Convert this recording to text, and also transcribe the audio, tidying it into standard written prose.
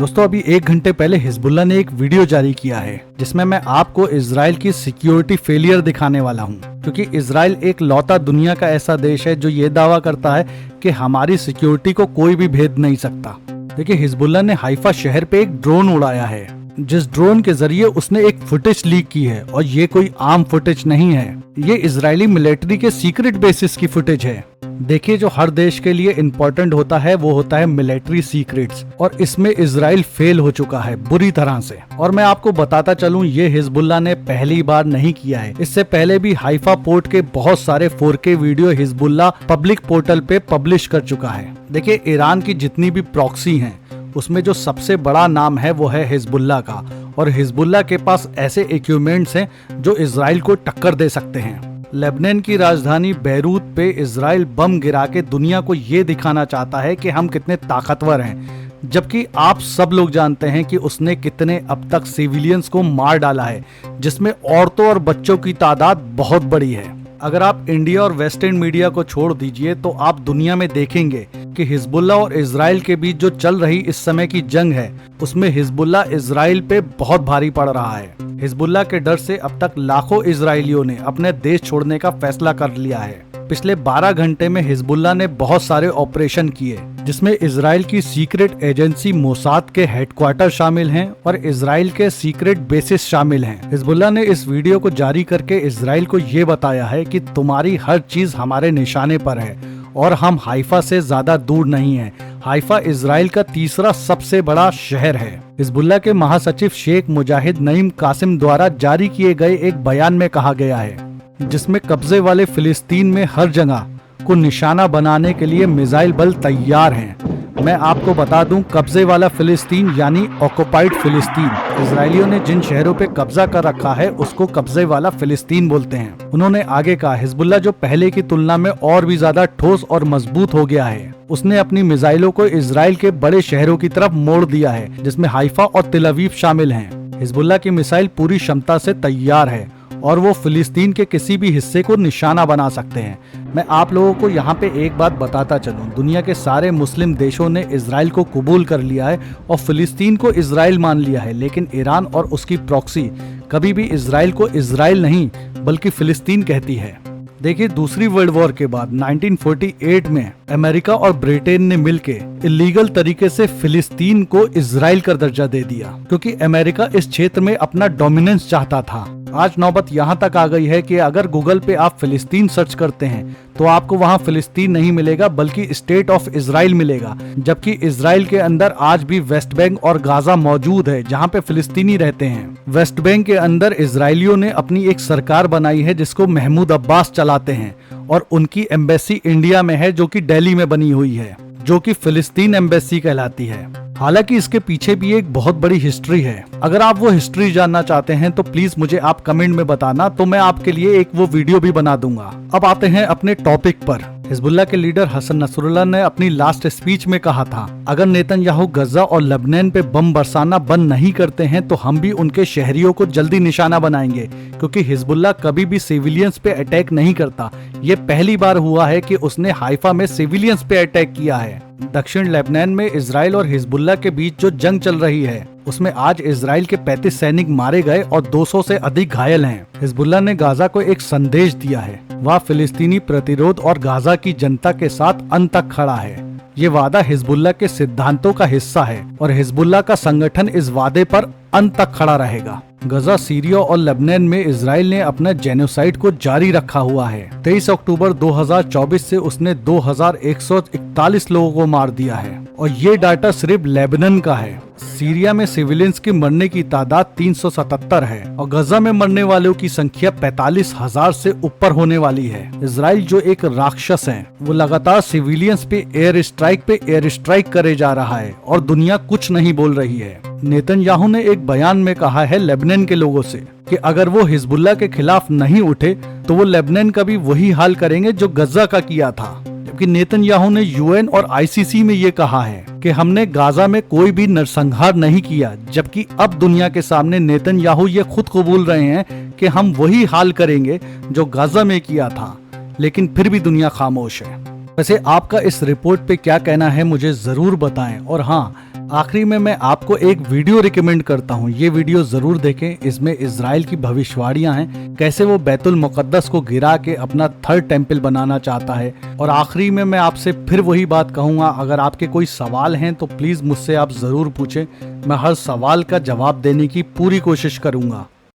दोस्तों अभी 1 घंटे पहले हिजबुल्लाह ने एक वीडियो जारी किया है जिसमें मैं आपको इजराइल की सिक्योरिटी फेलियर दिखाने वाला हूं, क्योंकि इजराइल एक लौता दुनिया का ऐसा देश है जो ये दावा करता है कि हमारी सिक्योरिटी को कोई भी भेद नहीं सकता। देखिए, हिजबुल्लाह ने हाइफा शहर पे एक ड्रोन उड़ाया है, जिस ड्रोन के जरिए उसने एक फुटेज लीक की है और ये कोई आम फुटेज नहीं है, ये इजरायली मिलिट्री के सीक्रेट बेसिस की फुटेज है। देखिए, जो हर देश के लिए इम्पोर्टेंट होता है वो होता है मिलिट्री सीक्रेट्स, और इसमें इजराइल फेल हो चुका है बुरी तरह से। और मैं आपको बताता चलूं, ये हिजबुल्लाह ने पहली बार नहीं किया है, इससे पहले भी हाइफा पोर्ट के बहुत सारे 4K video Hezbollah public portal पे पब्लिश कर चुका है। देखिए, ईरान की जितनी भी प्रॉक्सी हैं उसमें जो सबसे बड़ा नाम है वो है हिजबुल्लाह का, और हिजबुल्लाह के पास ऐसे इक्विपमेंट्स हैं जो इजराइल को टक्कर दे सकते हैं। लेबनान की राजधानी बैरूत पे इजराइल बम गिरा के दुनिया को ये दिखाना चाहता है कि हम कितने ताकतवर हैं, जबकि आप सब लोग जानते हैं कि उसने कितने अब तक सिविलियंस को मार डाला है, जिसमें औरतों और बच्चों की तादाद बहुत बड़ी है। अगर आप इंडिया और वेस्टर्न मीडिया को छोड़ दीजिए तो आप दुनिया में देखेंगे कि हिजबुल्लाह और इजराइल के बीच जो चल रही इस समय की जंग है उसमें हिजबुल्लाह इजराइल पे बहुत भारी पड़ रहा है। हिजबुल्लाह के डर से अब तक लाखों इजरायलियों ने अपने देश छोड़ने का फैसला कर लिया है। पिछले 12 घंटे में हिजबुल्लाह ने बहुत सारे ऑपरेशन किए, जिसमें इजराइल की सीक्रेट एजेंसी मोसाद के हेडक्वार्टर शामिल हैं और इजराइल के सीक्रेट बेसिस शामिल हैं। हिजबुल्लाह ने इस वीडियो को जारी करके इजराइल को ये बताया है कि तुम्हारी हर चीज हमारे निशाने पर है और हम हाइफा से ज्यादा दूर नहीं है। हाइफा इजराइल का तीसरा सबसे बड़ा शहर है। हिजबुल्लाह के महासचिव शेख मुजाहिद नईम कासिम द्वारा जारी किए गए एक बयान में कहा गया है, जिसमें कब्जे वाले फिलिस्तीन में हर जगह को निशाना बनाने के लिए मिसाइल बल तैयार हैं। मैं आपको बता दूं, कब्जे वाला फिलिस्तीन यानी ऑक्युपाइड फिलिस्तीन, इजरायलियों ने जिन शहरों पे कब्जा कर रखा है उसको कब्जे वाला फिलिस्तीन बोलते हैं। उन्होंने आगे कहा, हिजबुल्लाह जो पहले की तुलना में और भी ज्यादा ठोस और मजबूत हो गया है, उसने अपनी मिसाइलों को इजराइल के बड़े शहरों की तरफ मोड़ दिया है, जिसमें हाइफा और तेल अवीव शामिल हैं। हिजबुल्लाह की मिसाइल पूरी क्षमता से तैयार है और वो फिलिस्तीन के किसी भी हिस्से को निशाना बना सकते हैं। मैं आप लोगों को यहाँ पे एक बात बताता चलूं, दुनिया के सारे मुस्लिम देशों ने इजराइल को कबूल कर लिया है और फिलिस्तीन को इजराइल मान लिया है, लेकिन ईरान और उसकी प्रॉक्सी कभी भी इजराइल को इजराइल नहीं बल्कि फिलिस्तीन कहती है। देखिए, दूसरी वर्ल्ड वॉर के बाद 1948 में अमेरिका और ब्रिटेन ने मिलके इलीगल तरीके से फिलिस्तीन को इजराइल का दर्जा दे दिया, क्योंकि अमेरिका इस क्षेत्र में अपना डोमिनेंस चाहता था। आज नौबत यहाँ तक आ गई है कि अगर गूगल पे आप फिलिस्तीन सर्च करते हैं तो आपको वहाँ फिलिस्तीन नहीं मिलेगा बल्कि स्टेट ऑफ इजराइल मिलेगा, जबकि इजराइल के अंदर आज भी वेस्ट बैंक और गाजा मौजूद है जहाँ पे फिलिस्तीनी रहते हैं। वेस्ट बैंक के अंदर इजरायलियों ने अपनी एक सरकार बनाई है जिसको महमूद अब्बास चलाते हैं, और उनकी एम्बेसी इंडिया में है जो कि दिल्ली में बनी हुई है, जो कि फिलिस्तीन एम्बेसी कहलाती है। हालांकि इसके पीछे भी एक बहुत बड़ी हिस्ट्री है। अगर आप वो हिस्ट्री जानना चाहते हैं तो प्लीज मुझे आप कमेंट में बताना, तो मैं आपके लिए एक वो वीडियो भी बना दूंगा। अब आते हैं अपने टॉपिक पर। हिजबुल्लाह के लीडर हसन नसरुल्लाह ने अपनी लास्ट स्पीच में कहा था, अगर नेतन्याहू गजा और लेबनान पे बम बरसाना बंद नहीं करते हैं तो हम भी उनके शहरियों को जल्दी निशाना बनाएंगे, क्योंकि हिजबुल्लाह कभी भी सिविलियंस पे अटैक नहीं करता। ये पहली बार हुआ है कि उसने हाइफा में सिविलियंस पे अटैक किया है। दक्षिण लेबनान में इजराइल और हिजबुल्लाह के बीच जो जंग चल रही है उसमें आज इजराइल के 35 सैनिक मारे गए और 200 से अधिक घायल हैं। हिजबुल्लाह ने गाजा को एक संदेश दिया है, वह फिलिस्तीनी प्रतिरोध और गाजा की जनता के साथ अंत तक खड़ा है। ये वादा हिजबुल्लाह के सिद्धांतों का हिस्सा है और हिजबुल्लाह का संगठन इस वादे पर अंत तक खड़ा रहेगा। गजा, सीरिया और लेबनान में इजराइल ने अपना जेनोसाइड को जारी रखा हुआ है। 23 अक्टूबर 2024 से उसने 2141 लोगों को मार दिया है, और ये डाटा सिर्फ लेबनान का है। सीरिया में सिविलियंस की मरने की तादाद 377 है और गजा में मरने वालों की संख्या 45,000 से ऊपर होने वाली है। इजराइल जो एक राक्षस है, वो लगातार सिविलियंस पे एयर स्ट्राइक करे जा रहा है और दुनिया कुछ नहीं बोल रही है। नेतन्याहू ने एक बयान में कहा है लेबनान के लोगों से कि अगर वो हिजबुल्लाह के खिलाफ नहीं उठे तो वो लेबनान का भी वही हाल करेंगे जो गजा का किया था। जबकि नेतन्याहू ने यूएन और आईसीसी में ये कहा है कि हमने गाजा में कोई भी नरसंहार नहीं किया, जबकि अब दुनिया के सामने नेतन्याहू ये खुद कबूल रहे हैं कि हम वही हाल करेंगे जो गाजा में किया था, लेकिन फिर भी दुनिया खामोश है। वैसे आपका इस रिपोर्ट पे क्या कहना है मुझे जरूर बताएं, और हाँ, आखिरी में मैं आपको एक वीडियो रिकमेंड करता हूँ, ये वीडियो जरूर देखें। इसमें इजराइल की भविष्यवाणियां हैं, कैसे वो बैतुल मुकद्दस को गिरा के अपना थर्ड टेम्पल बनाना चाहता है। और आखिरी में मैं आपसे फिर वही बात कहूंगा, अगर आपके कोई सवाल हैं तो प्लीज मुझसे आप जरूर पूछें, मैं हर सवाल का जवाब देने की पूरी कोशिश करूंगा।